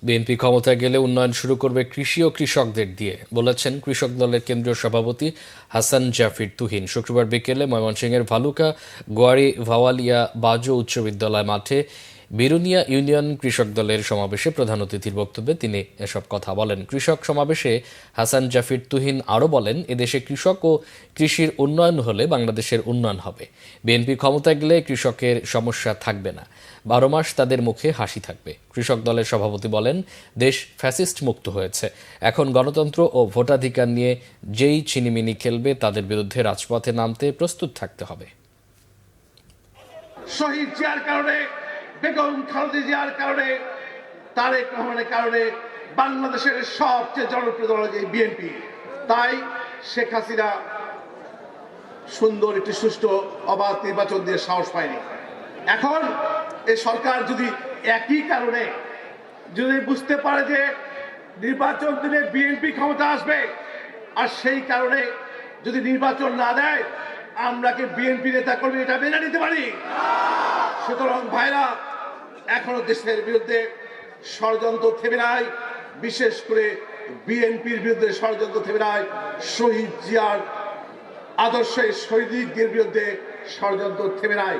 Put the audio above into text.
BNP ক্ষমতায় গেলে উন্নয়ন শুরু করবে কৃষি ও কৃষকদের দিয়ে, বলেছেন কৃষক দলের কেন্দ্রীয় সভাপতি হাসান জাফির তুহিন। শুক্রবার বিকেলে ময়মনসিংহের ভালুকা গোয়ারি ভাওয়ালিয়া বাজু উচ্চ বিদ্যালয় মাঠে বিরুনিয়া ইউনিয়ন কৃষক দলের সমাবেশে প্রধান অতিথির বক্তব্যে তিনি এসব কথা বলেন। কৃষক সমাবেশে হাসান জাফির তুহিন আরও বলেন, এদেশে কৃষক ও কৃষির উন্নয়ন হলে বাংলাদেশের উন্নয়ন হবে। বিএনপি ক্ষমতায় গেলে কৃষকের সমস্যা থাকবে না, 12 মাস তাদের মুখে হাসি থাকবে। কৃষক দলের সভাপতি বলেন, দেশ ফ্যাসিস্ট মুক্ত হয়েছে, এখন গণতন্ত্র ও ভোটাধিকার নিয়ে যেই ছিনিমিনি খেলবে তাদের বিরুদ্ধে রাজপথে নামতে প্রস্তুত থাকতে হবে। শহীদ জিয়ার কারণে, বেগম খালেদা জিয়ার কারণে, তারেক রহমানের কারণে বাংলাদেশের সবচেয়ে জনপ্রিয় দল বিএনপি। তাই শেখ হাসিনা সুন্দর একটি সুষ্ঠু অবাধ নির্বাচন দিয়ে সাহস পায়নি। এখন এই সরকার যদি একই কারণে যদি বুঝতে পারে যে নির্বাচন দিলে বিএনপি ক্ষমতা আসবে, আর সেই কারণে যদি নির্বাচন না দেয়, আমরা কি বিএনপি নেতা কর্মী এটা মেনে নিতে পারি? সুতরাং ভাইরা, এখনো দেশের বিরুদ্ধে ষড়যন্ত্র থেমে নাই, বিশেষ করে বিএনপির বিরুদ্ধে ষড়যন্ত্র থেমে নাই। শহীদ জিয়ার আদর্শের শহীদদের বিরুদ্ধে ষড়যন্ত্র থেমে নাই।